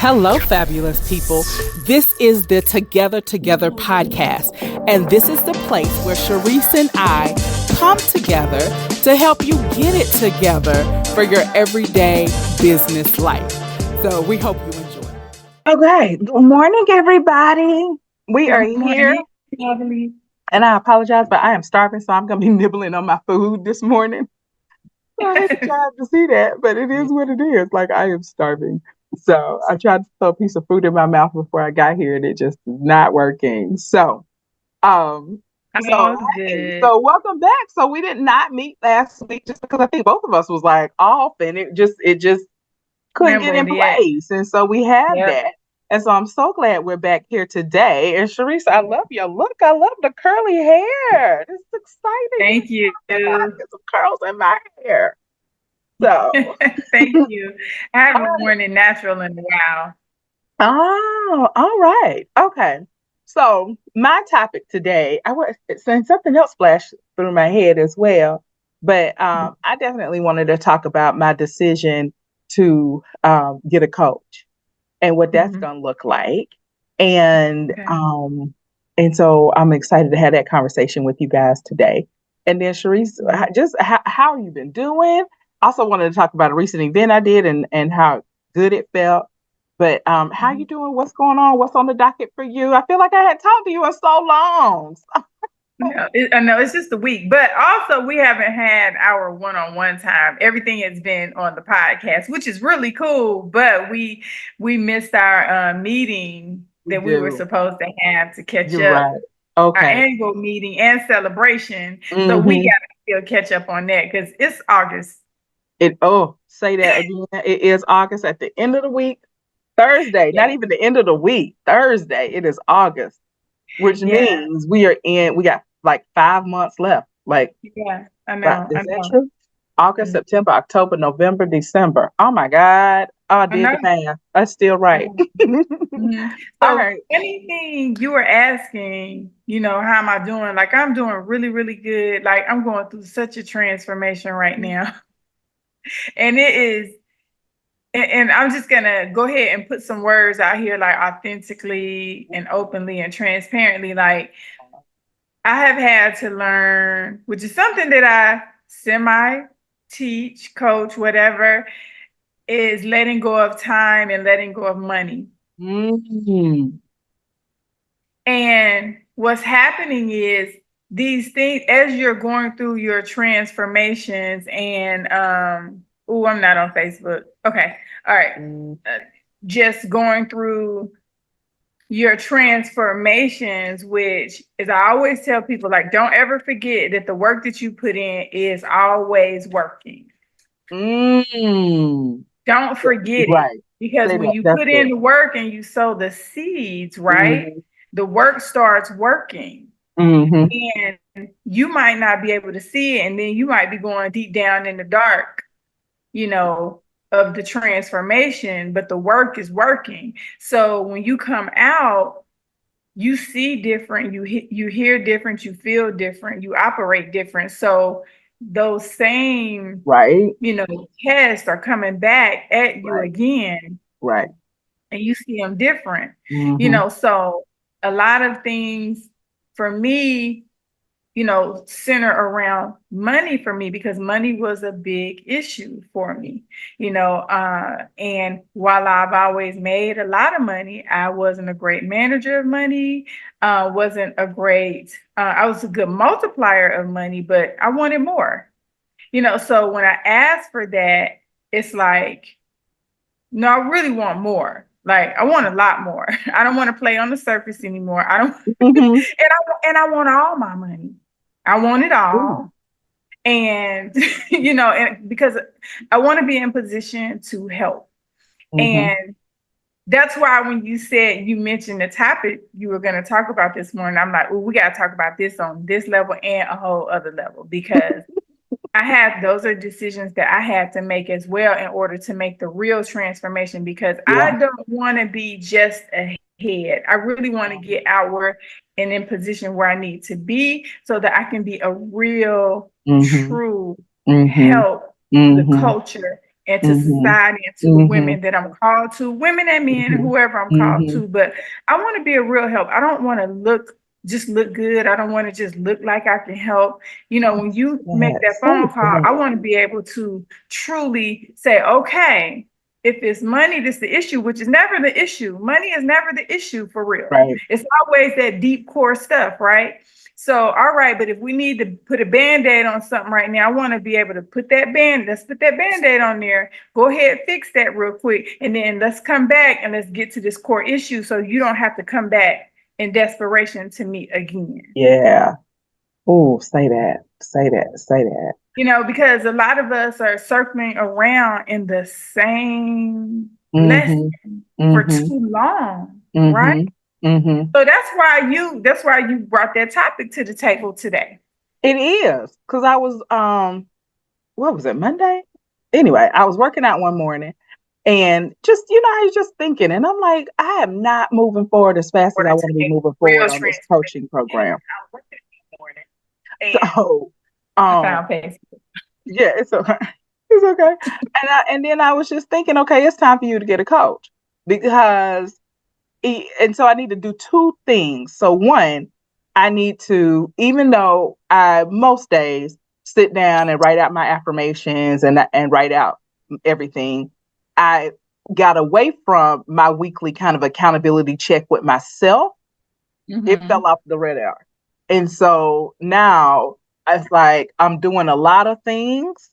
Hello, fabulous people. This is the Together podcast, and this is the place where Cherise and I come together to help you get it together for your everyday business life. So we hope you enjoy. Okay, good morning, everybody. We are here, Natalie. and I apologize, but I am starving, so I'm going to be nibbling on my food this morning. So I hate to try to see that, but it is what it is. Like, I am starving. So I tried to throw a piece of fruit in my mouth before I got here, and it just is not working. So, so welcome back. So we did not meet last week just because I think both of us was like off, and it just couldn't get in place. And so we had that. And so I'm so glad we're back here today. And Cherise, I love your look. I love the curly hair. This is exciting. Thank you. I get some curls in my hair. So thank you. I haven't worn it natural in a while. Oh, all right. Okay. So my topic today, and something else flashed through my head as well. But I definitely wanted to talk about my decision to get a coach and what that's going to look like. And so I'm excited to have that conversation with you guys today. And then Cherise, just how you been doing? Also wanted to talk about a recent event I did and how good it felt. But how you doing? What's going on? What's on the docket for you? I feel like I had talked to you in so long. I know it's just a week, but also we haven't had our one-on-one time. Everything has been on the podcast, which is really cool. But we missed our meeting that we were supposed to have to catch up. Right. Okay. Our annual meeting and celebration. So we got to still catch up on that because it's August. Say that again. It is August at the end of the week. Thursday, not even the end of the week. Thursday, it is August, which means we got like 5 months left. Like, I know. Is that true? August, September, October, November, December. Oh my God. I did the math. That's still right. So anything you were asking, how am I doing? Like, I'm doing really, really good. Like, I'm going through such a transformation right now. And it is, and I'm just going to go ahead and put some words out here, like authentically and openly and transparently. Like, I have had to learn, which is something that I semi-teach, coach, whatever, is letting go of time and letting go of money. And what's happening is these things, as you're going through your transformations and, I'm not on Facebook. Okay. All right. Just going through your transformations, which is, I always tell people, like, don't ever forget that the work that you put in is always working. Don't forget it. Because when you put in the work and you sow the seeds, right, the work starts working. And you might not be able to see it. And then you might be going deep down in the dark, of the transformation, but the work is working. So when you come out, you see different, you hear different, you feel different, you operate different. So those same, tests are coming back at you again. Right. And you see them different, so a lot of things for me, center around money for me, because money was a big issue for me, and while I've always made a lot of money, I wasn't a great manager of money, I was a good multiplier of money, but I wanted more, so when I asked for that, it's like, no, I really want more. Like, I want a lot more. I don't want to play on the surface anymore. I don't, and I want all my money. I want it all. And, and because I want to be in position to help. And that's why when you mentioned the topic you were going to talk about this morning, I'm like, well, we got to talk about this on this level and a whole other level, because those are decisions that I had to make as well in order to make the real transformation, because I don't want to be just ahead. I really want to get outward and in position where I need to be so that I can be a real, true help to the culture and to society and to the women that I'm called to, women and men, whoever I'm called to. But I want to be a real help. I don't want to just look good. I don't want to just look like I can help. You know, when you make that phone call, I want to be able to truly say, okay, if it's money, this is the issue, which is never the issue. Money is never the issue for real. Right. It's always that deep core stuff, right? So, all right, but if we need to put a Band-Aid on something right now, I want to be able to let's put that Band-Aid on there. Go ahead, fix that real quick. And then let's come back and let's get to this core issue so you don't have to come back in desperation to meet again. Yeah. Oh, say that. You know, because a lot of us are circling around in the same lesson for too long, right? So that's why you brought that topic to the table today. It is, because I was what was it, Monday? Anyway, I was working out one morning and just, I was just thinking, and I'm like, I am not moving forward as fast as I want to be moving forward on this coaching program. So yeah, it's okay. It's okay. And then I was just thinking, okay, it's time for you to get a coach, because and so I need to do two things. So one, I need to, even though I most days sit down and write out my affirmations and write out everything, I got away from my weekly kind of accountability check with myself. It fell off the radar. And so now it's like I'm doing a lot of things,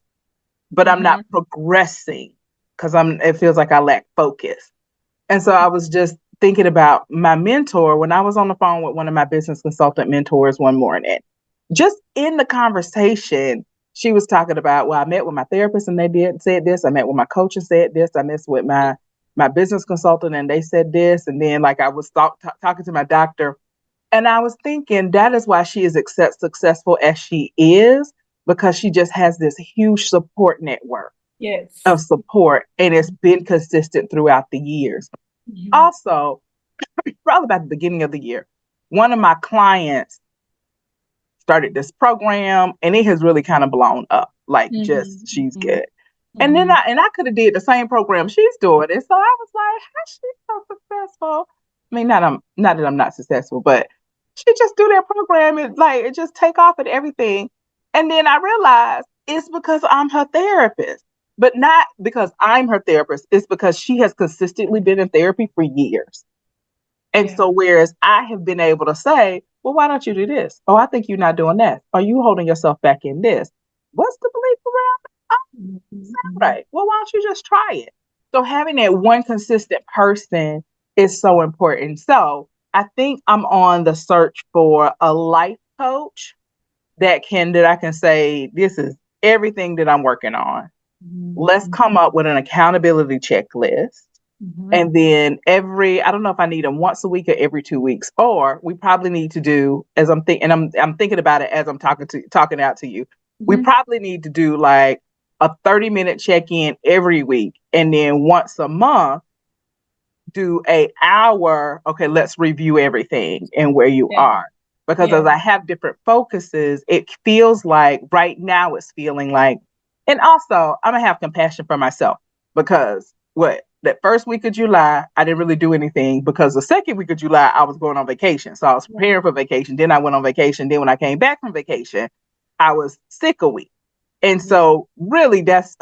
but I'm not progressing because it feels like I lack focus. And so I was just thinking about my mentor when I was on the phone with one of my business consultant mentors one morning. Just in the conversation, she was talking about, well, I met with my therapist and they said this. I met with my coach and said this. I met with my business consultant and they said this. And then like I was talking to my doctor, and I was thinking that is why she is successful as she is, because she just has this huge support network of support, and it's been consistent throughout the years. Also, probably about the beginning of the year, one of my clients started this program and it has really kind of blown up. Like just she's good. And then I could have did the same program she's doing. And so I was like, how's she so successful? I mean, not that I'm not successful, but she just do that program and like it just take off and everything. And then I realized it's because I'm her therapist, but not because I'm her therapist. It's because she has consistently been in therapy for years. And so whereas I have been able to say, well, why don't you do this? Oh, I think you're not doing that. Are you holding yourself back in this? What's the belief around it? Oh, right. Well, why don't you just try it? So having that one consistent person is so important. So I think I'm on the search for a life coach that I can say, this is everything that I'm working on. Let's come up with an accountability checklist. And then I don't know if I need them once a week or every 2 weeks, or we probably need to do, as I'm thinking, and I'm thinking about it as I'm talking out to you. We probably need to do like a 30-minute check-in every week. And then once a month, do an hour. Okay, let's review everything and where you are. Because as I have different focuses, it feels like right now it's feeling like, and also I'm gonna have compassion for myself, because that first week of July, I didn't really do anything, because the second week of July, I was going on vacation. So I was preparing for vacation. Then I went on vacation. Then when I came back from vacation, I was sick a week. And so really that's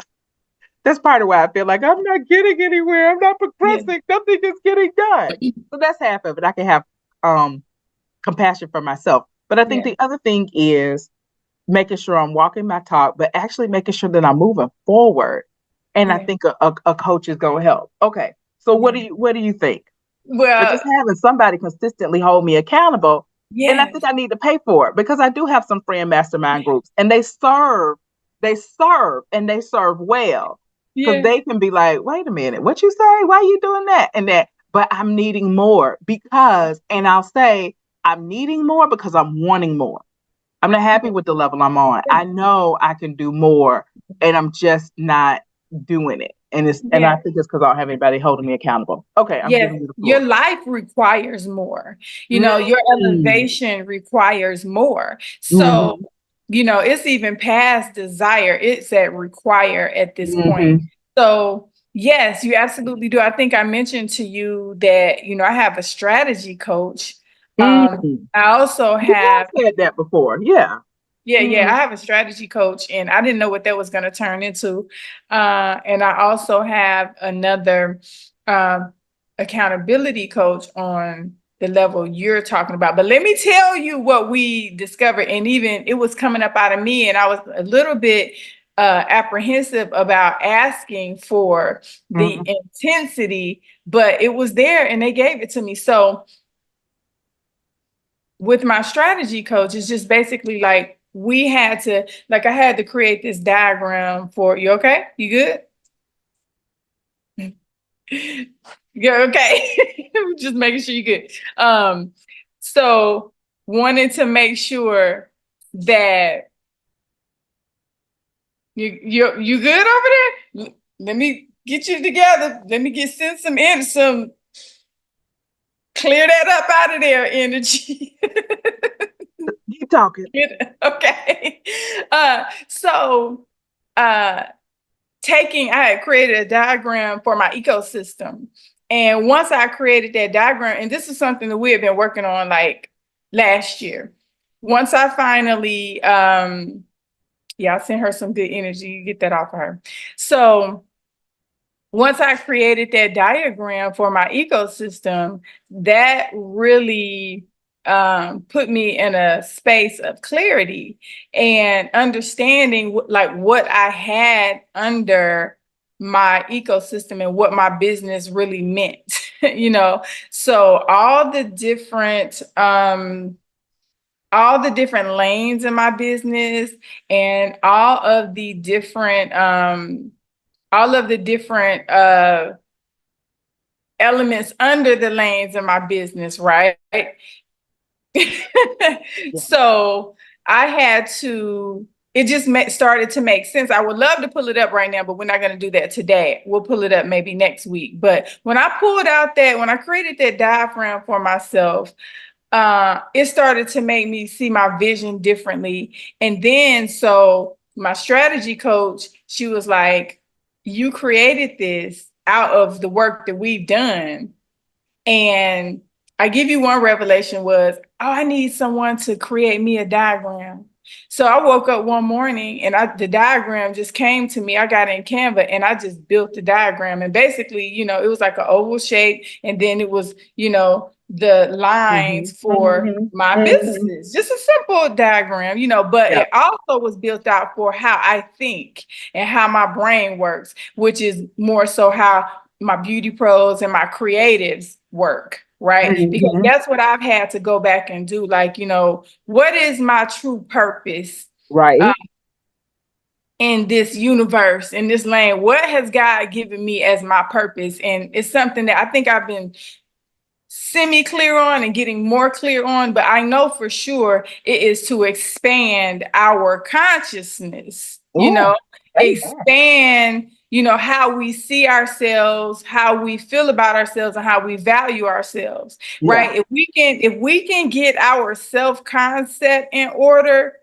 part of why I feel like I'm not getting anywhere. I'm not progressing. Nothing is getting done. So that's half of it. I can have compassion for myself. But I think the other thing is making sure I'm walking my talk, but actually making sure that I'm moving forward. And I think a coach is going to help. Okay. So what do you think? Well, but just having somebody consistently hold me accountable. And I think I need to pay for it, because I do have some friend mastermind groups, and they serve and they serve well. Because they can be like, wait a minute, what you say? Why are you doing that? And that, but I'm needing more and I'll say I'm needing more because I'm wanting more. I'm not happy with the level I'm on. I know I can do more, and I'm just not doing it. And and I think it's because I don't have anybody holding me accountable. Okay. I'm giving you the floor. Your life requires more. Your elevation requires more. So, it's even past desire. It's at require at this point. So yes, you absolutely do. I think I mentioned to you that, I have a strategy coach. Mm. I also You have have, said that before. Yeah. I have a strategy coach, and I didn't know what that was going to turn into. And I also have another accountability coach on the level you're talking about. But let me tell you what we discovered. And even it was coming up out of me, and I was a little bit apprehensive about asking for the intensity, but it was there and they gave it to me. So with my strategy coach, it's just basically like I had to create this diagram for you. Okay, you good? Yeah, okay. Just making sure you're good. So wanted to make sure that you good over there. Let me get you together. Let me send some clear that up out of there energy. Keep talking. Okay. So I had created a diagram for my ecosystem. And once I created that diagram, and this is something that we have been working on like last year. Once I finally, I sent her some good energy. You get that off of her. So once I created that diagram for my ecosystem, that really put me in a space of clarity and understanding what I had under my ecosystem and what my business really meant. So all the different lanes in my business and all of the different elements under the lanes of my business, right? So I had to, it just started to make sense. I would love to pull it up right now, but we're not going to do that today. We'll pull it up maybe next week. But when I created that diaphragm for myself, it started to make me see my vision differently. And then, so my strategy coach, she was like, you created this out of the work that we've done. And I give you one revelation was, I need someone to create me a diagram. So I woke up one morning and the diagram just came to me. I got in Canva and I just built the diagram. And basically, it was like an oval shape. And then it was, the lines for my businesses, just a simple diagram, but it also was built out for how I think and how my brain works, which is more so how my beauty pros and my creatives work, right? Because that's what I've had to go back and do. Like, what is my true purpose? Right. In this universe, in this lane, what has God given me as my purpose? And it's something that I think I've been semi-clear on and getting more clear on, but I know for sure it is to expand our consciousness, expand, how we see ourselves, how we feel about ourselves, and how we value ourselves, right? If we can get our self-concept in order,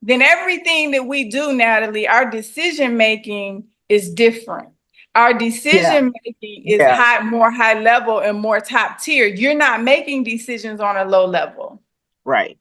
then everything that we do, Natalie, our decision-making is different. Our decision making is more high level and more top tier. You're not making decisions on a low level. Right.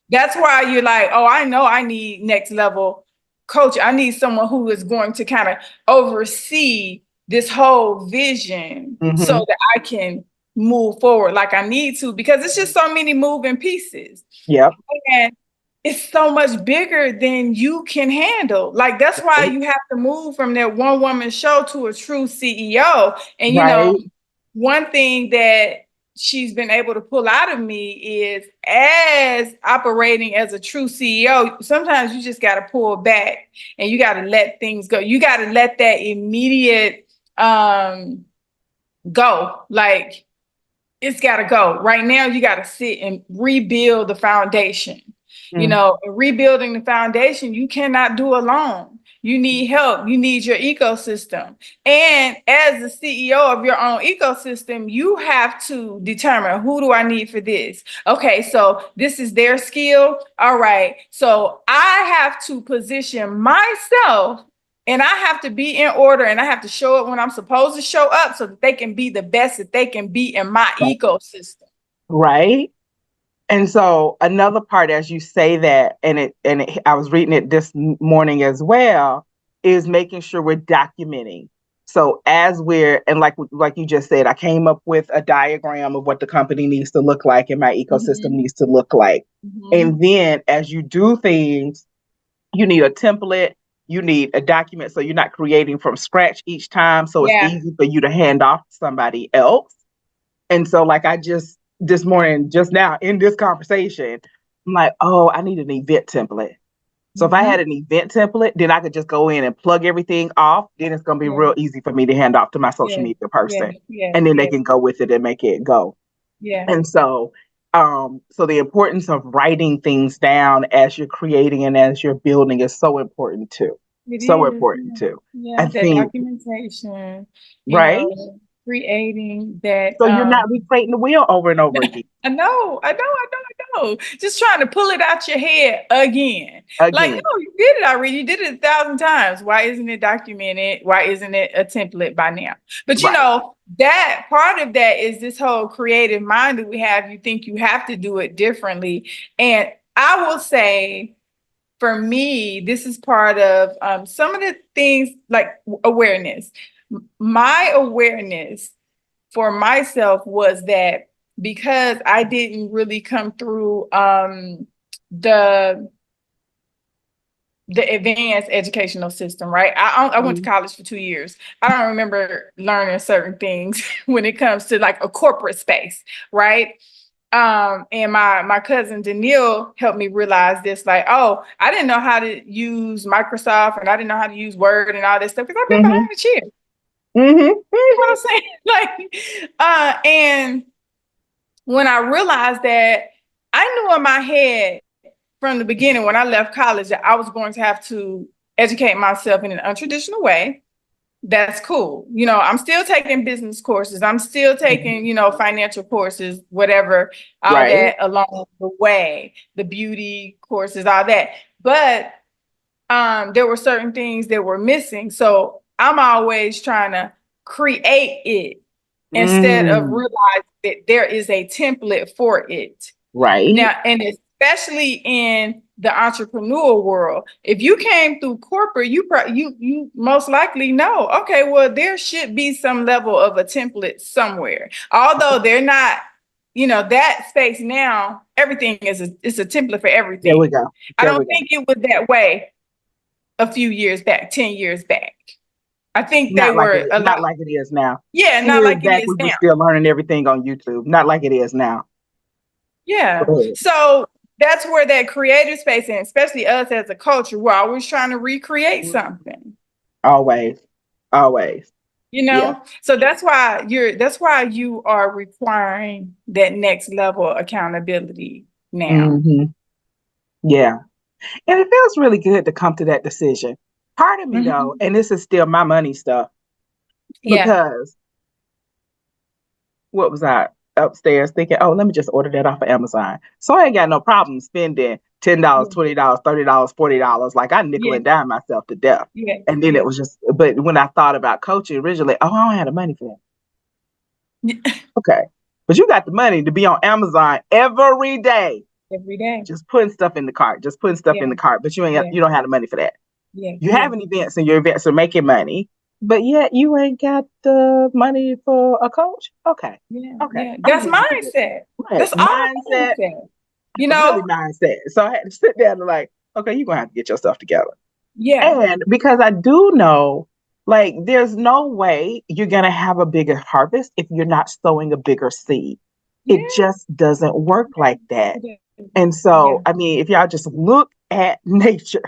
That's why you're like, oh, I know I need next level coach. I need someone who is going to kind of oversee this whole vision so that I can move forward like I need to, because it's just so many moving pieces. Yeah. And it's so much bigger than you can handle. Like, that's why you have to move from that one woman show to a true CEO. And, one thing that she's been able to pull out of me is, as operating as a true CEO, sometimes you just got to pull back and you got to let things go. You got to let that immediate go. Like, it's got to go. Right now, you got to sit and rebuild the foundation. Rebuilding the foundation, you cannot do alone. You need help. You need your ecosystem. And as the CEO of your own ecosystem, you have to determine, who do I need for this? Okay, so this is their skill. All right. So I have to position myself And I have to be in order, and I have to show up when I'm supposed to show up so that they can be the best that they can be in my ecosystem. Right. And so another part, as you say that, I was reading it this morning as well, is making sure we're documenting. So as and like you just said, I came up with a diagram of what the company needs to look like and my ecosystem needs to look like. And then as you do things, you need a template, you need a document, so you're not creating from scratch each time. So it's easy for you to hand off to somebody else. And so like this morning, just now in this conversation, I'm like, oh, I need an event template. So if I had an event template, then I could just go in and plug everything off. Then it's going to be real easy for me to hand off to my social media person. And then they can go with it and make it go. And so, so the importance of writing things down as you're creating and as you're building is so important too. Important too. Yeah, the documentation, right? Creating that. So you're not recreating the wheel over and over again. I know. Just trying to pull it out your head again. Like, no, you did it already. You did it 1,000 times. Why isn't it documented? Why isn't it a template by now? But you know, that part of that is this whole creative mind that we have. You think you have to do it differently. And I will say, for me, this is part of some of the things like awareness. My awareness for myself was that because I didn't really come through the advanced educational system, right? I went to college for 2 years. I don't remember learning certain things when it comes to like a corporate space, right? And my cousin Danielle helped me realize this, like, oh, I didn't know how to use Microsoft and I didn't know how to use Word and all this stuff because I've been behind the chair. You know what I'm saying? Like, and when I realized that, I knew in my head from the beginning when I left college that I was going to have to educate myself in an untraditional way. That's cool. You know, I'm still taking business courses. I'm still taking, you know, financial courses, whatever, all that along the way, the beauty courses, all that. But there were certain things that were missing. So I'm always trying to create it instead of realizing that there is a template for it. Right. Now, and especially in the entrepreneur world, if you came through corporate, you most likely know, okay, well, there should be some level of a template somewhere. Although they're not, you know, that space now, everything it's a template for everything. There we go. I don't think it was that way a few years back, 10 years back. I think not like it is now. Yeah, not like it is now. We're still learning everything on YouTube. Not like it is now. Yeah. So that's where that creative space, and especially us as a culture, we're always trying to recreate something. Always. You know, so that's why you are requiring that next level of accountability now. Yeah. And it feels really good to come to that decision. Part of me though, and this is still my money stuff, because what was I upstairs thinking, oh, let me just order that off of Amazon. So I ain't got no problem spending $10, $20, $30, $40. Like I nickel and dime myself to death. And then it was just, but when I thought about coaching originally, oh, I don't have the money for that. Okay. But you got the money to be on Amazon every day. Just putting stuff in the cart. But you don't have the money for that. You have an events and your events are making money, but yet you ain't got the money for a coach. Okay. That's mindset. That's mindset. You know, really mindset. So I had to sit down and like, okay, you're gonna have to get yourself together. And because I do know, like, there's no way you're gonna have a bigger harvest if you're not sowing a bigger seed. It just doesn't work like that. And so, I mean, if y'all just look at nature,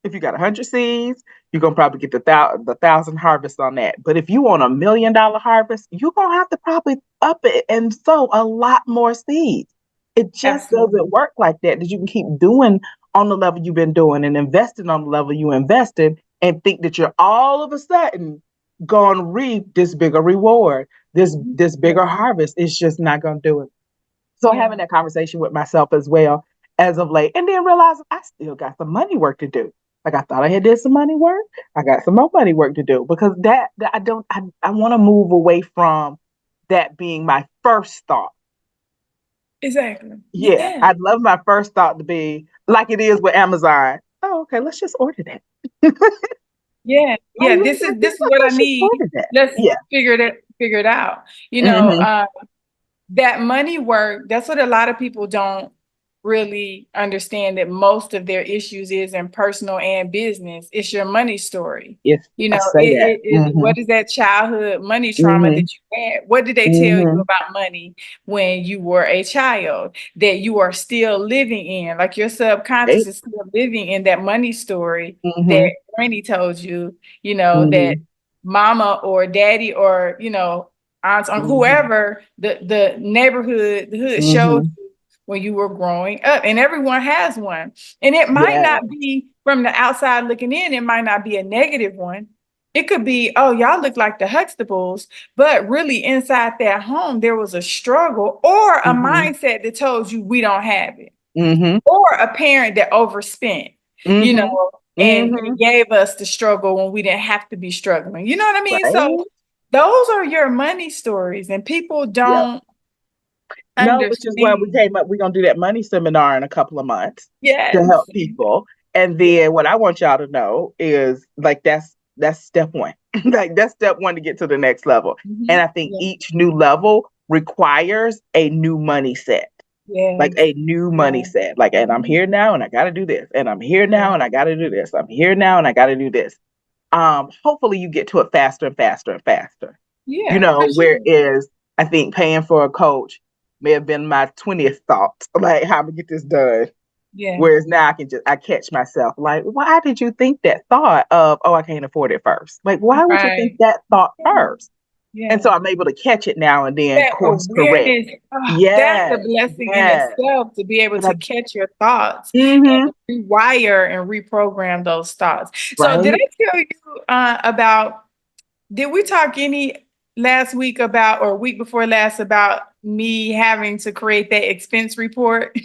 if you got 100 seeds, you're going to probably get the 1,000 harvest on that. But if you want $1 million harvest, you're going to have to probably up it and sow a lot more seeds. It just doesn't work like that you can keep doing on the level you've been doing and investing on the level you invested and think that you're all of a sudden going to reap this bigger reward, this bigger harvest. It's just not going to do it. So having that conversation with myself as well as of late, and then realizing I still got some money work to do. Like I thought I had did some money work. I got some more money work to do because that I want to move away from that being my first thought. Exactly. Yeah, Yeah. I'd love my first thought to be like it is with Amazon. Oh, okay, let's just order that. Yeah. Oh, Yeah. This is what I let's just need. order that. Let's Yeah. figure it out. Mm-hmm. That money work, that's what a lot of people don't really understand, that most of their issues is in personal and business. It's your money story. Yes, I say that. Mm-hmm. What is that childhood money trauma Mm-hmm. that you had? What did they tell you about money when you were a child that you are still living in? Like your subconscious is still living in that money story that Granny told you, that mama or daddy or, aunts, whoever, the neighborhood, the hood showed you when you were growing up. And everyone has one. And it might not be from the outside looking in, it might not be a negative one. It could be, oh, y'all look like the Huxtables, but really inside that home, there was a struggle or a mindset that told you we don't have it. Or a parent that overspent, and gave us the struggle when we didn't have to be struggling. You know what I mean? Right. So those are your money stories, and people don't understand. Which is why we came up. We're gonna do that money seminar in a couple of months to help people. And then what I want y'all to know is like that's step one. Like that's step one to get to the next level. And I think each new level requires a new money set. Like a new money set. Like, and I'm here now and I gotta do this. And I'm here now and I gotta do this. I'm here now and I gotta do this. Hopefully you get to it faster and faster and faster. Yeah. Whereas I think paying for a coach may have been my 20th thought, like how I'm gonna get this done. Yeah. Whereas now I catch myself like, why did you think that thought of, I can't afford it first? Like, why would you think that thought first? Yeah. And so I'm able to catch it now and then, course correct. That's a blessing in itself to be able to catch your thoughts and rewire and reprogram those thoughts. So did I tell you about, did we talk last week about, or week before last, about me having to create that expense report?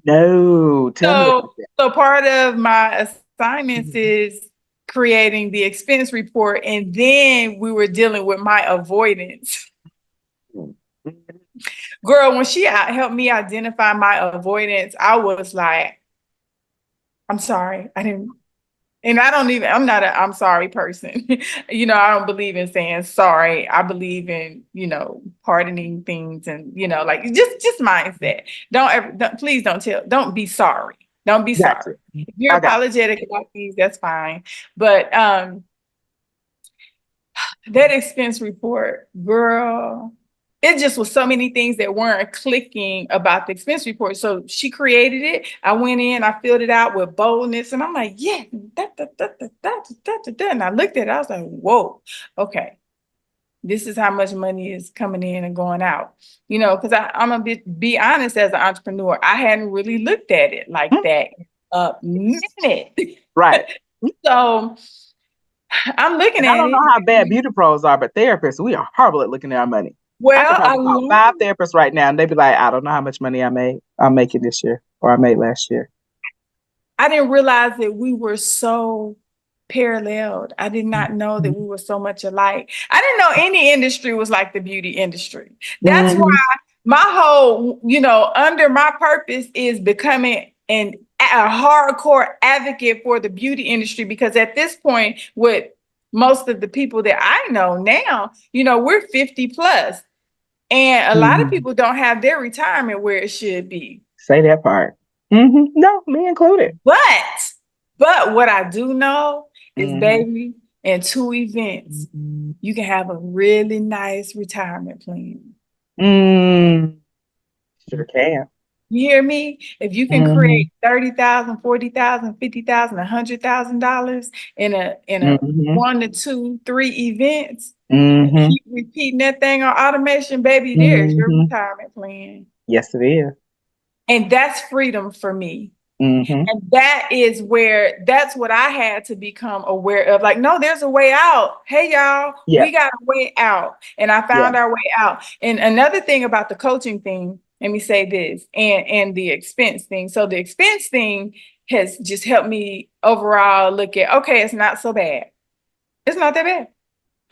No. Tell me about that. So part of my assignments is creating the expense report, and then we were dealing with my avoidance. Girl, when she helped me identify my avoidance, I was like, I'm sorry, I'm not an I'm sorry person. I don't believe in saying sorry. I believe in, pardoning things and, like just mindset. Please don't be sorry. Don't be sorry. If you're apologetic about things, that's fine. But that expense report, girl, it just was so many things that weren't clicking about the expense report. So she created it. I went in, I filled it out with boldness, and I'm like, yeah, and I looked at it, I was like, whoa, okay. This is how much money is coming in and going out. Because I'm a bit, be honest, as an entrepreneur, I hadn't really looked at it like that a minute. Right. So I'm looking at it. I don't know how bad beauty pros are, but therapists, we are horrible at looking at our money. Well, I can call 5 therapists right now, and they'd be like, I don't know how much money I'm making this year, or I made last year. I didn't realize that we were so paralleled. I did not know that we were so much alike. I didn't know any industry was like the beauty industry. That's why my whole, under my purpose is becoming a hardcore advocate for the beauty industry, because at this point, with most of the people that I know now, we're 50 plus. And a lot of people don't have their retirement where it should be. Say that part. No, me included. But what I do know is, baby, in 2 events, you can have a really nice retirement plan. Sure can. You hear me? If you can create $30,000, $40,000, $50,000, $100,000 in a 1 to 2, 3 events, and keep repeating that thing on automation, baby, there's your retirement plan. Yes, it is. And that's freedom for me. And that's what I had to become aware of. Like, no, there's a way out. Hey, y'all, we got a way out. And I found our way out. And another thing about the coaching thing, let me say this, and the expense thing. So the expense thing has just helped me overall look at, okay, it's not so bad. It's not that bad.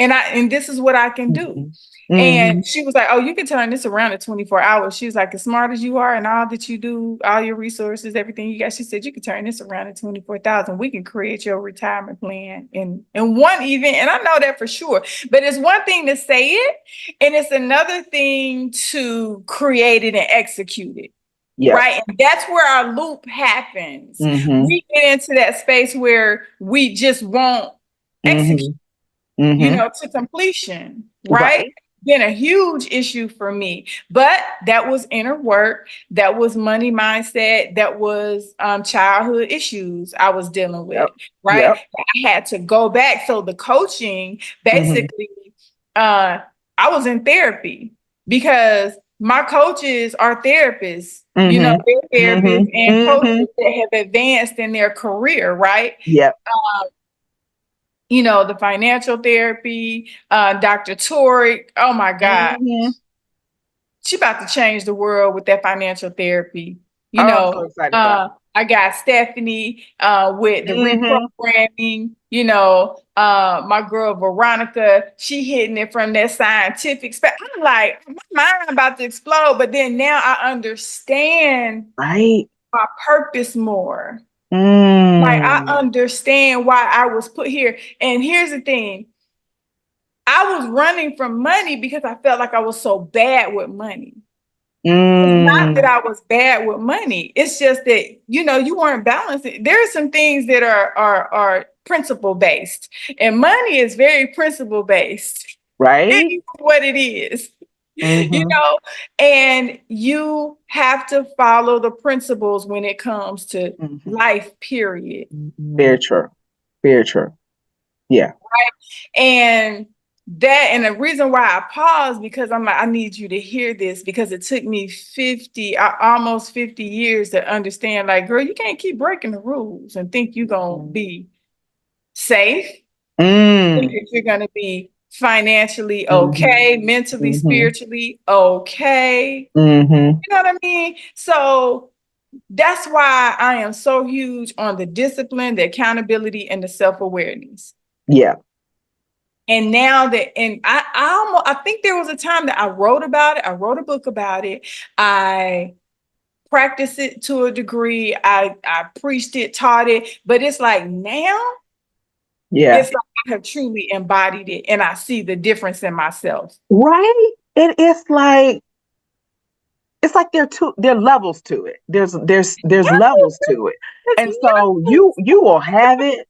And this is what I can do. And she was like, oh, you can turn this around in 24 hours. She was like, as smart as you are and all that you do, all your resources, everything you got, she said, you can turn this around in 24,000. We can create your retirement plan in one event. And I know that for sure. But it's one thing to say it, and it's another thing to create it and execute it. Yep. Right. And that's where our loop happens. We get into that space where we just won't execute. To completion, right? Been a huge issue for me, but that was inner work. That was money mindset. That was childhood issues I was dealing with, right? I had to go back. So the coaching, basically, I was in therapy because my coaches are therapists, they're therapists and coaches that have advanced in their career, right? The financial therapy, Dr. Tori, oh my God. She about to change the world with that financial therapy. I'm so excited about it. I got Stephanie with the reprogramming, my girl Veronica, she hitting it from that scientific I'm like, my mind about to explode, but then now I understand my purpose more. Like, I understand why I was put here. And here's the thing. I was running from money because I felt like I was so bad with money. It's not that I was bad with money. It's just that, you weren't balancing. There are some things that are principle based, and money is very principle based. Right. It is what it is. And you have to follow the principles when it comes to life, period. Very true. Very true. Yeah. Right. And the reason why I paused, because I'm like, I need you to hear this, because it took me almost 50 years to understand, like, girl, you can't keep breaking the rules and think you're going to be safe. Think that you're going to be financially okay, mentally, spiritually okay. You know what I mean? So that's why I am so huge on the discipline, the accountability, and the self-awareness. Yeah. And now I think there was a time that I wrote about it. I wrote a book about it. I practiced it to a degree. I preached it, taught it, but it's like now, it's like I have truly embodied it, and I see the difference in myself. Right. It's like there are levels to it. There's levels to it. And so you will have it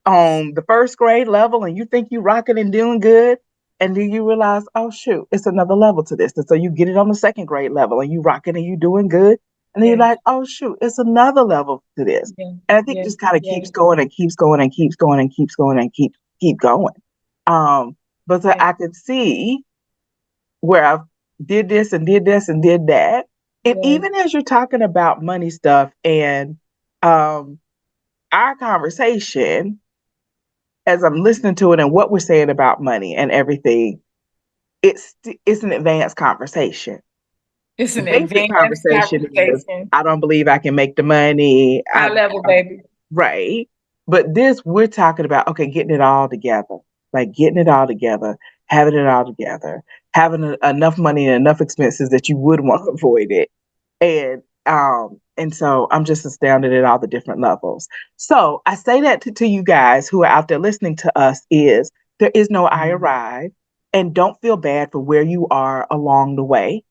on the first grade level and you think you rocking and doing good. And then you realize, oh shoot, it's another level to this. And so you get it on the second grade level and you rocking and you doing good. And then you're like, oh shoot, it's another level to this. And I think it just kind of keeps going and keeps going and keeps going and keeps going and keep going. But so I could see where I've did this and did this and did that. And even as you're talking about money stuff and our conversation, as I'm listening to it and what we're saying about money and everything, it's an advanced conversation. It's an advanced conversation. Is, I don't believe I can make the money. High level, baby. Right. But we're talking about, okay, getting it all together. Like getting it all together, having it all together, having enough money and enough expenses that you would want to avoid it. And so I'm just astounded at all the different levels. So I say that to you guys who are out there listening to us is there is no I arrive, and don't feel bad for where you are along the way,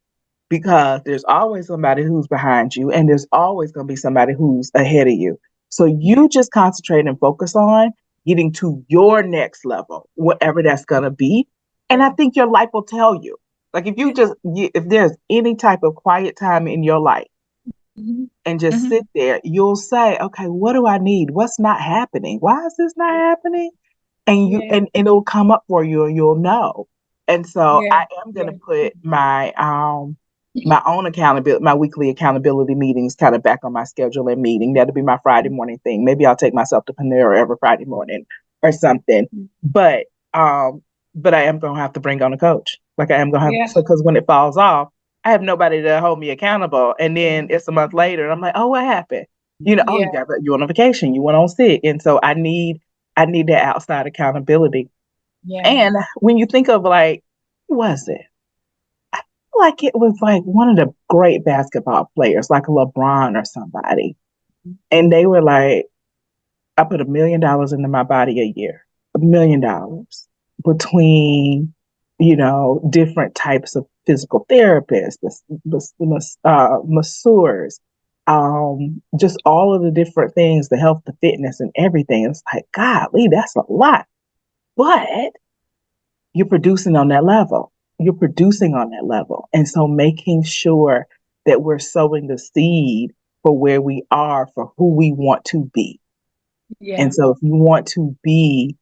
because there's always somebody who's behind you and there's always going to be somebody who's ahead of you. So you just concentrate and focus on getting to your next level, whatever that's going to be. And I think your life will tell you. Like if there's any type of quiet time in your life and just sit there, you'll say, okay, what do I need? What's not happening? Why is this not happening? And and it'll come up for you and you'll know. And so I am going to put my own accountability, my weekly accountability meetings kind of back on my schedule and meeting. That'll be my Friday morning thing. Maybe I'll take myself to Panera every Friday morning or something. But I am going to have to bring on a coach. Like I am going to have to, because when it falls off, I have nobody to hold me accountable. And then it's a month later and I'm like, oh, what happened? Oh, Yeah. you went on vacation, you went on sick. And so I need that outside accountability. Yeah. And when you think of like, who was it? I feel like it was like one of the great basketball players, like LeBron or somebody. And they were like, I put $1 million into my body a year, $1 million between, different types of physical therapists, masseurs, just all of the different things, the health, the fitness, and everything. It's like, golly, that's a lot. But you're producing on that level. You're producing on that level. And so making sure that we're sowing the seed for where we are, for who we want to be. Yeah. And so if you want to be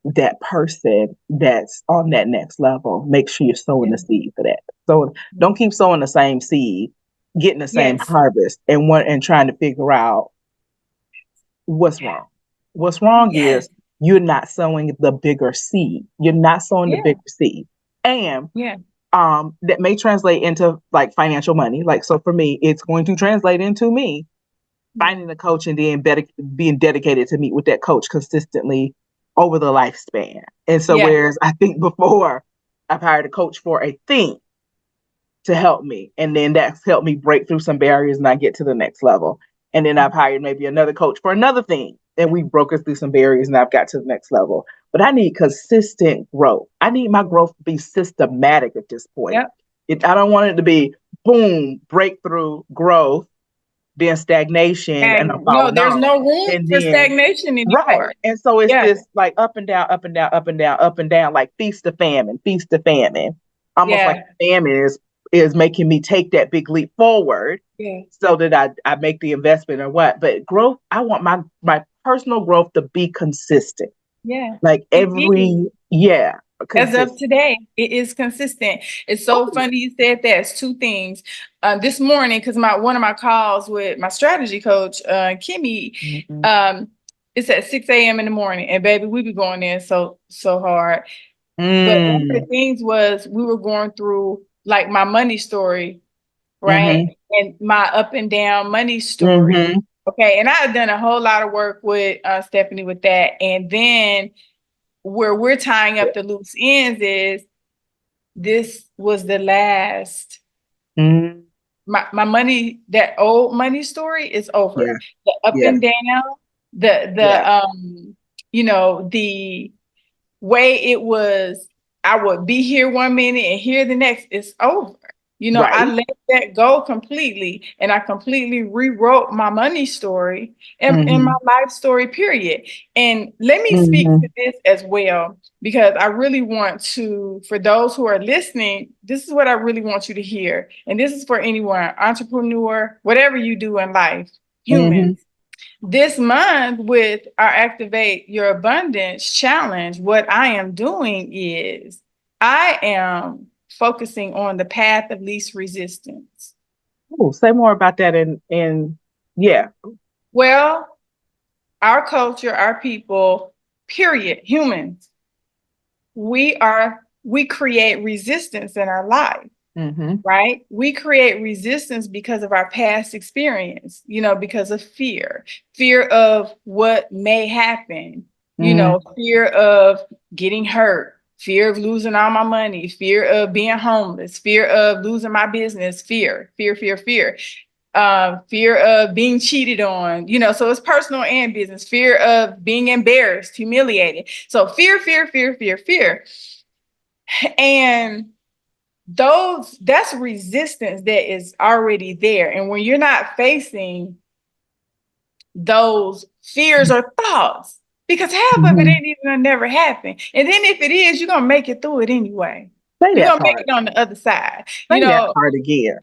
that person that's on that next level, make sure you're sowing the seed for that. So don't keep sowing the same seed, getting the same harvest, and trying to figure out what's wrong. What's wrong is you're not sowing the bigger seed. You're not sowing the bigger seed. And that may translate into like financial money. Like, so for me, it's going to translate into me finding a coach and then being dedicated to meet with that coach consistently over the lifespan. And so whereas I think before I've hired a coach for a thing to help me, and then that's helped me break through some barriers and I get to the next level. And then I've hired maybe another coach for another thing, and we've broken through some barriers and I've got to the next level. But I need consistent growth. I need my growth to be systematic at this point. I don't want it to be boom, breakthrough, growth, then stagnation, and there's no room for stagnation anymore. Right. And so it's this like up and down, up and down, up and down, up and down, like feast to famine, feast to famine. Almost like famine is making me take that big leap forward so that I make the investment or what. But growth, I want my personal growth to be consistent. Yeah. Like every as of today, it is consistent. It's so funny you said that. It's two things. This morning, because one of my calls with my strategy coach, Kimmy, it's at 6 a.m. in the morning. And baby, we be going in so hard. But one of the things was we were going through like my money story, right? And my up and down money story. Okay. And I had done a whole lot of work with Stephanie with that. And then where we're tying up the loose ends is this was the last. My money, that old money story is over. The up and down, the the way it was, I would be here one minute and here the next, is over. I let that go completely, and I completely rewrote my money story and my life story, period. And let me speak to this as well, because I really want to, for those who are listening, this is what I really want you to hear. And this is for anyone, entrepreneur, whatever you do in life, humans. This month with our Activate Your Abundance challenge, what I am doing is I am focusing on the path of least resistance. Oh, say more about that. Well, our culture, our people, period, humans, we create resistance in our life. Right? We create resistance because of our past experience, because of fear of what may happen, fear of getting hurt, fear of losing all my money, fear of being homeless, fear of losing my business, fear of being cheated on, so it's personal and business, fear of being embarrassed, humiliated. So fear. And that's resistance that is already there. And when you're not facing those fears or thoughts, because half of it ain't even gonna never happen. And then if it is, you're gonna make it through it anyway. You're gonna make it on the other side. Say that part again.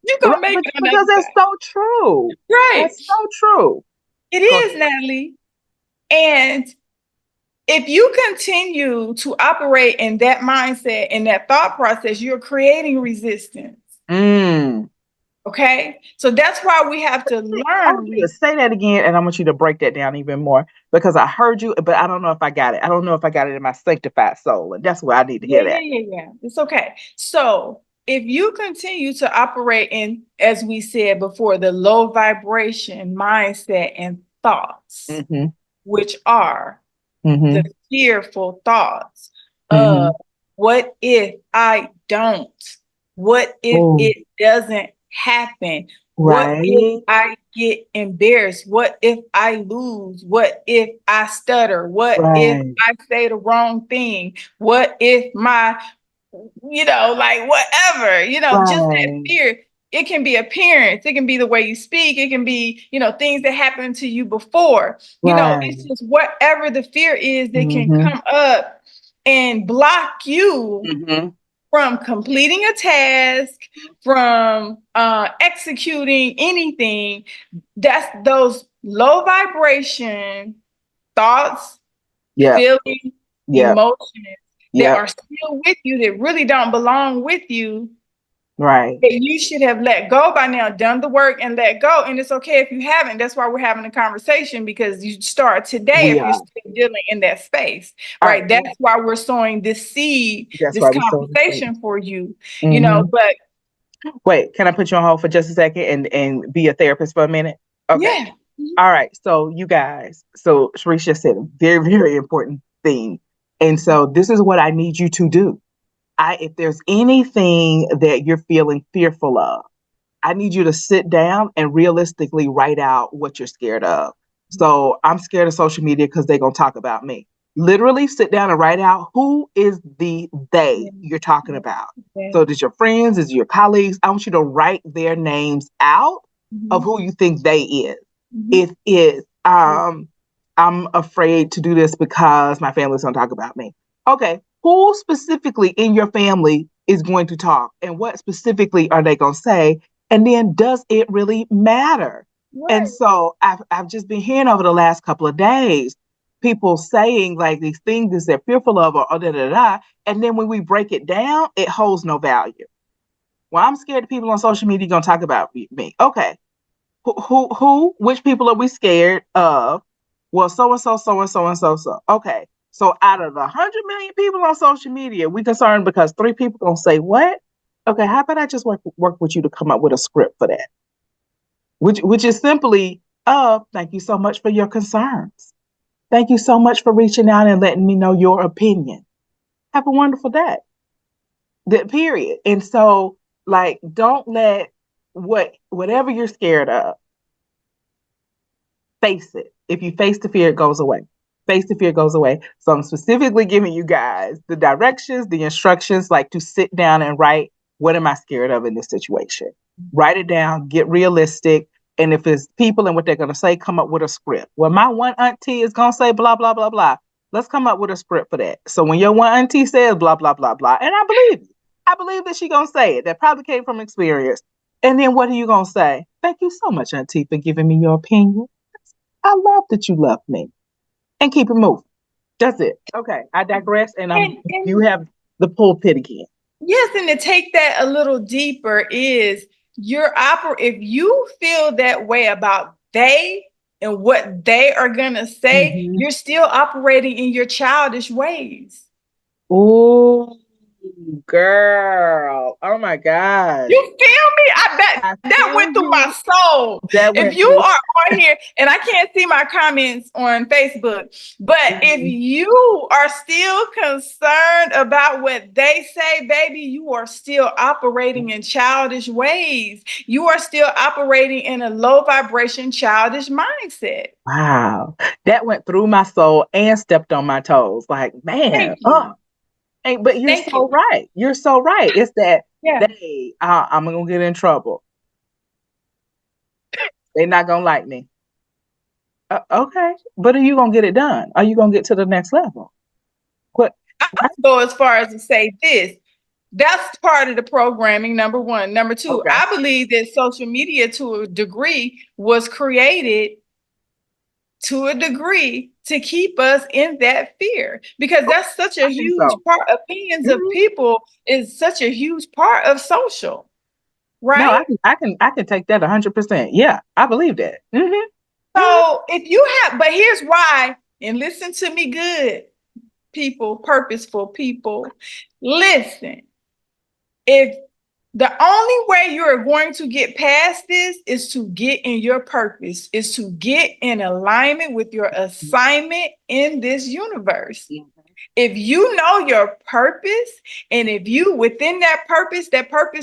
You're gonna make it on the other because it's so true. Right. That's so true. It is, Natalie. And if you continue to operate in that mindset and that thought process, you're creating resistance. Okay? So that's why we have to learn. Say that again, and I want you to break that down even more, because I heard you, but I don't know if I got it. I don't know if I got it in my sanctified soul, and that's where I need to hear that. Yeah. It's okay. So if you continue to operate in, as we said before, the low vibration mindset and thoughts, which are the fearful thoughts of what if I don't? What if it doesn't happen? What if I get embarrassed? What if I lose? What if I stutter? What if I say the wrong thing? What if my, like whatever, just that fear. It can be appearance. It can be the way you speak. It can be, things that happened to you before. It's just whatever the fear is that can come up and block you from completing a task, from executing anything. That's those low vibration thoughts, feelings, emotions that are still with you, that really don't belong with you. Right. That you should have let go by now, done the work and let go. And it's okay if you haven't. That's why we're having a conversation, because you start today if you're still dealing in that space. Right. That's why we're sowing this seed, this conversation for you. But wait, can I put you on hold for just a second and be a therapist for a minute? Okay. Yeah. All right. So you guys, Cherise just said a very, very important thing. And so this is what I need you to do. If there's anything that you're feeling fearful of, I need you to sit down and realistically write out what you're scared of. So I'm scared of social media because they're going to talk about me. Literally sit down and write out who is the they you're talking about. So is your friends, is your colleagues? I want you to write their names out of who you think they is. If it's, I'm afraid to do this because my family's going to talk about me. Okay. Who specifically in your family is going to talk, and what specifically are they going to say? And then does it really matter? Right. And so I've just been hearing over the last couple of days, people saying like these things that they're fearful of or da, da, da. And then when we break it down, it holds no value. Well, I'm scared of people on social media going to talk about me. Okay. Which people are we scared of? Well, so-and-so, so-and-so, and so-so. Okay. So out of 100 million people on social media, we concerned because 3 people gonna say what? Okay, how about I just work with you to come up with a script for that? Which is simply, thank you so much for your concerns. Thank you so much for reaching out and letting me know your opinion. Have a wonderful day. That period. And so, like, don't let whatever you're scared of, face it. If you face the fear, it goes away. Face the fear goes away. So I'm specifically giving you guys the directions, the instructions, like to sit down and write, what am I scared of in this situation? Write it down, get realistic. And if it's people and what they're going to say, come up with a script. Well, my one auntie is going to say blah, blah, blah, blah. Let's come up with a script for that. So when your one auntie says blah, blah, blah, blah, and I believe that she going to say it. That probably came from experience. And then what are you going to say? Thank you so much, auntie, for giving me your opinion. I love that you love me. And keep it moving. That's it. Okay, I digress, and you have the pulpit again. Yes, and to take that a little deeper is if you feel that way about they and what they are gonna say, you're still operating in your childish ways. Oh, girl! Oh my God! You feel me? That went through my soul. If you are on here, and I can't see my comments on Facebook, but if you are still concerned about what they say, baby, you are still operating in childish ways. You are still operating in a low vibration, childish mindset. Wow, that went through my soul and stepped on my toes. Like, man, but you're so right. You're so right. It's that I'm gonna get in trouble. They're not gonna like me. Okay, but are you gonna get it done? Are you gonna get to the next level? What? I go as far as to say this. That's part of the programming, number one. Number two, I believe that social media, to a degree, was created to a degree to keep us in that fear, because that's such a huge part. Opinions of people is such a huge part of social, right? No, I can take that 100%. Yeah, I believe that. So if you have, but here's why, and listen to me good, people, purposeful people, listen. If The only way you're going to get past this is to get in your purpose, is to get in alignment with your assignment in this universe. If you know your purpose, and if you within that purpose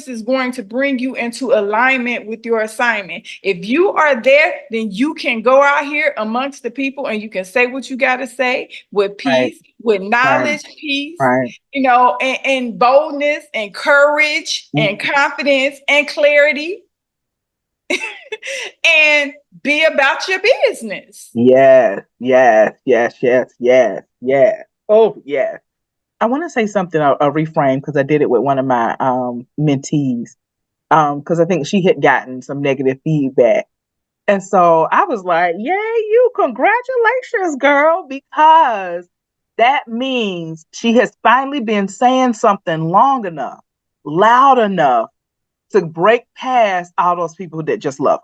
is going to bring you into alignment with your assignment. If you are there, then you can go out here amongst the people and you can say what you got to say with peace, with knowledge, peace, and boldness and courage and confidence and clarity and be about your business. Yes. Oh, yeah. I want to say something, a reframe, because I did it with one of my mentees, because I think she had gotten some negative feedback. And so I was like, yay, you, congratulations, girl, because that means she has finally been saying something long enough, loud enough to break past all those people that just love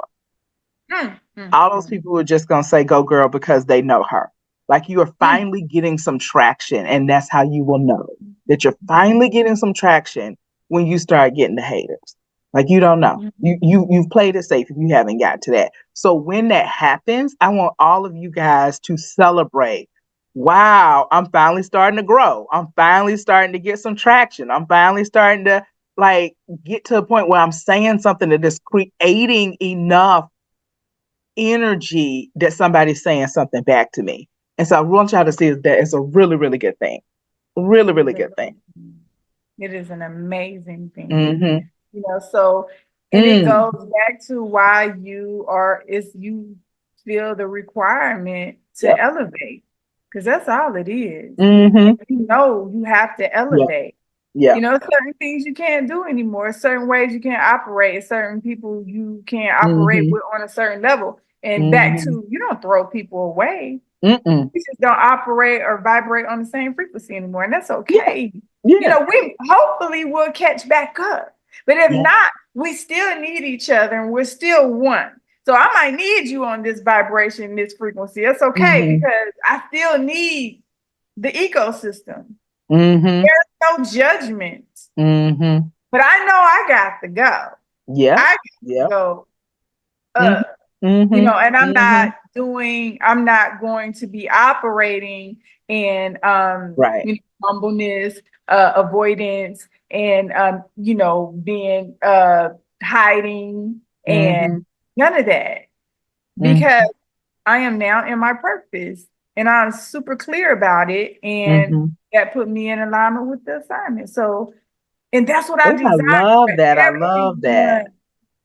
her. All those people who are just going to say, go girl, because they know her. Like, you are finally getting some traction, and that's how you will know that you're finally getting some traction when you start getting the haters. Like, you don't know. You've played it safe if you haven't got to that. So when that happens, I want all of you guys to celebrate. Wow, I'm finally starting to grow. I'm finally starting to get some traction. I'm finally starting to get to a point where I'm saying something that is creating enough energy that somebody's saying something back to me. And so I want y'all to see that it's a really, really good thing. Really, really good thing. It is an amazing thing. So, and it goes back to why you feel the requirement to elevate, because that's all it is. You have to elevate. Certain things you can't do anymore, certain ways you can't operate, certain people you can't operate with on a certain level. And back to, you don't throw people away. You just don't operate or vibrate on the same frequency anymore. And that's okay. We hopefully will catch back up. But if not, we still need each other and we're still one. So I might need you on this vibration, this frequency. That's okay, because I still need the ecosystem. There's no judgment. But I know I got to go. I got to go. And I'm not going to be operating in humbleness, avoidance, and being hiding and none of that, because I am now in my purpose and I'm super clear about it, and that put me in alignment with the assignment. So, and that's what I desire. I love that.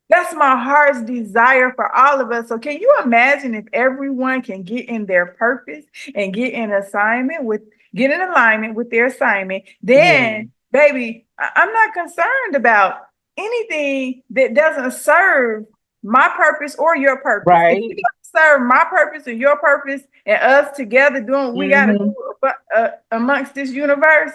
That's my heart's desire for all of us. So can you imagine if everyone can get in their purpose and get in alignment with their assignment? Then, baby, I'm not concerned about anything that doesn't serve my purpose or your purpose. If you don't serve my purpose or your purpose and us together doing what we got to do amongst this universe.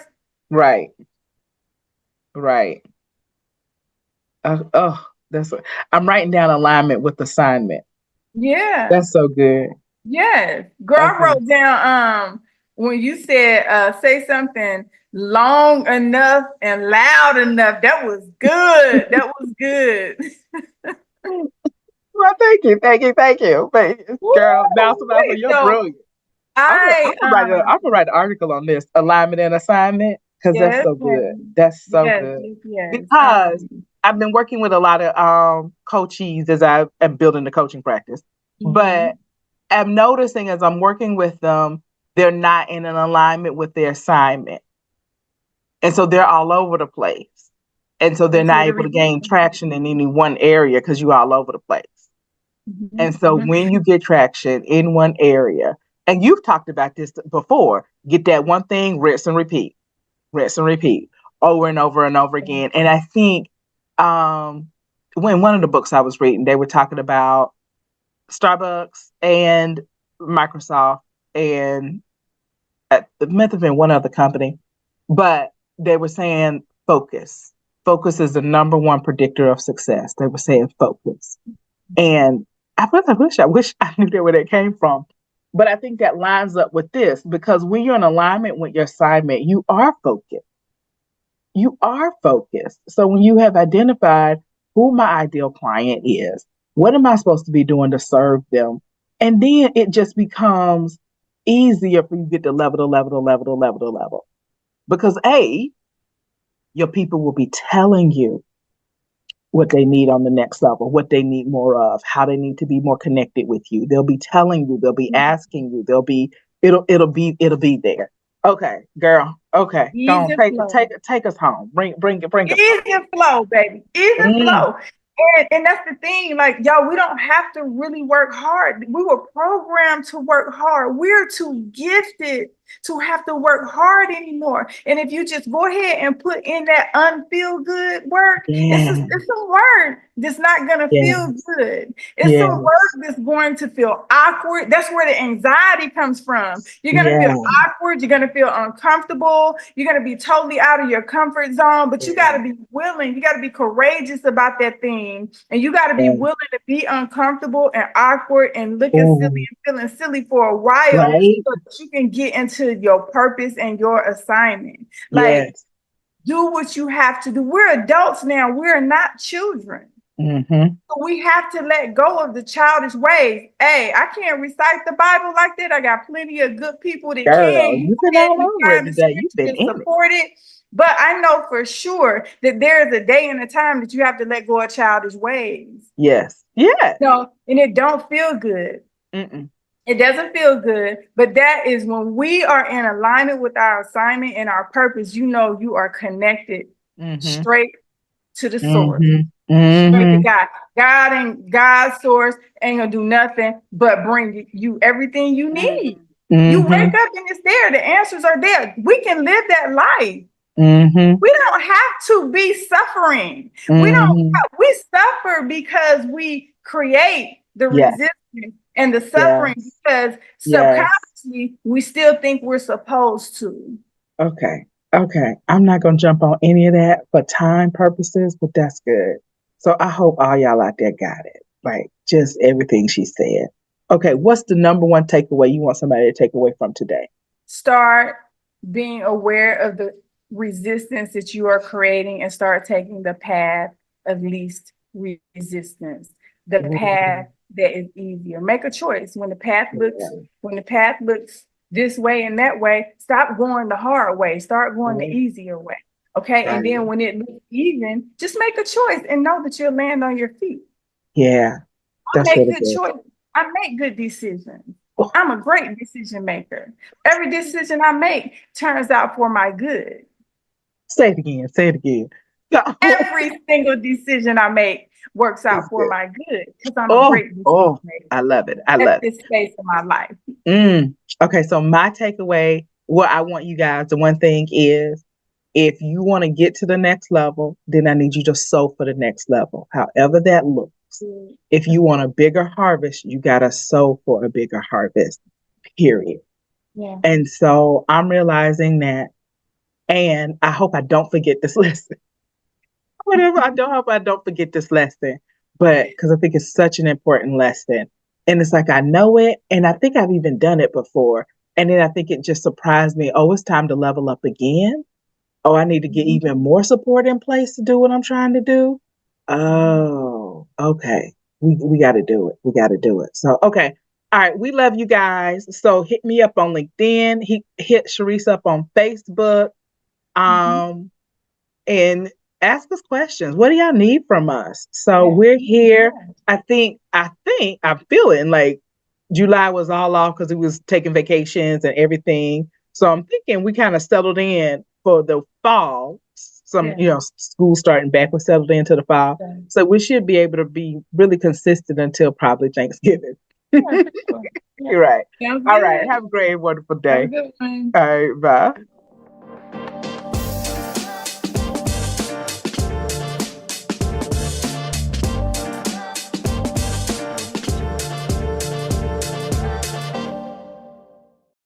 I'm writing down alignment with assignment. Yeah. That's so good. Yes. Girl, I wrote down when you said say something long enough and loud enough. That was good. That was good. Well, thank you. Girl, you're brilliant. I'm gonna write an article on this, alignment and assignment, because that's so good. That's so good. Because I've been working with a lot of coachees as I am building the coaching practice. But I'm noticing as I'm working with them, they're not in an alignment with their assignment. And so they're all over the place. And so they're not able to gain traction in any one area because you're all over the place. And so when you get traction in one area, and you've talked about this before, get that one thing, rinse and repeat, over and over and over again. And I think when one of the books I was reading, they were talking about Starbucks and Microsoft, and it might have been one other company, but they were saying focus. Focus is the number one predictor of success. They were saying focus. And I wish I knew where that came from. But I think that lines up with this, because when you're in alignment with your assignment, you are focused. you are focused. So when you have identified who my ideal client is, what am I supposed to be doing to serve them? And then it just becomes easier for you to get to level. Because your people will be telling you what they need on the next level, what they need more of, how they need to be more connected with you. They'll be telling you, they'll be asking you, it'll be there. Okay, girl. Okay, go Ease on, and flow. take us home. Bring us Ease home. and flow, baby. Ease and flow. And that's the thing, like, y'all, we don't have to really work hard. We were programmed to work hard. We're too gifted to have to work hard anymore. And if you just go ahead and put in that unfeel good work, it's some work that's not going to feel good. It's some work that's going to feel awkward. That's where the anxiety comes from. You're going to feel awkward. You're going to feel uncomfortable. You're going to be totally out of your comfort zone, but you got to be willing. You got to be courageous about that thing. And you got to be willing to be uncomfortable and awkward and looking silly and feeling silly for a while so that you can get into your purpose and your assignment. Like, do what you have to do. We're adults now. We're not children. So we have to let go of the childish ways. Hey, I can't recite the Bible like that. I got plenty of good people that can. You've been all over it today. You've been support it. But I know for sure that there's a day and a time that you have to let go of childish ways. Yes. No, and it don't feel good. It doesn't feel good, but that is when we are in alignment with our assignment and our purpose. You know, you are connected straight to the source, straight to God. God and God's source ain't gonna do nothing but bring you everything you need. You wake up and it's there. The answers are there. We can live that life. We don't have to be suffering. We suffer because we create the resistance and the suffering because subconsciously we still think we're supposed to. Okay. I'm not going to jump on any of that for time purposes, but that's good. So I hope all y'all out there got it. Like just everything she said. Okay. What's the number one takeaway you want somebody to take away from today? Start being aware of the resistance that you are creating and start taking the path of least resistance, the path that is easier. Make a choice. When the path looks this way and that way, stop going the hard way. Start going the easier way. Okay. And then when it looks even, just make a choice and know that you'll land on your feet. Yeah. I make good choices. I make good decisions. I'm a great decision maker. Every decision I make turns out for my good. Say it again. Every single decision I make works out for my good because I'm a great decision maker. I love it. At this space of my life. Okay, so my takeaway, what I want you guys, the one thing is, if you want to get to the next level, then I need you to sow for the next level, however that looks. If you want a bigger harvest, you got to sow for a bigger harvest, period. Yeah. And so I'm realizing that, and I hope I don't forget this lesson. I hope I don't forget this lesson, but because I think it's such an important lesson. And it's like, I know it, and I think I've even done it before. And then I think it just surprised me. Oh, it's time to level up again. Oh, I need to get even more support in place to do what I'm trying to do. Oh, okay. We got to do it. We got to do it. So, okay. All right. We love you guys. So hit me up on LinkedIn. Hit Cherise up on Facebook. And ask us questions. What do y'all need from us? So we're here. I'm feeling like July was all off because it was taking vacations and everything. So I'm thinking we kind of settled in for the fall. School starting back, we settled into the fall. So we should be able to be really consistent until probably Thanksgiving. You're right. All right. Have a great, wonderful day. Have a good one. All right. Bye.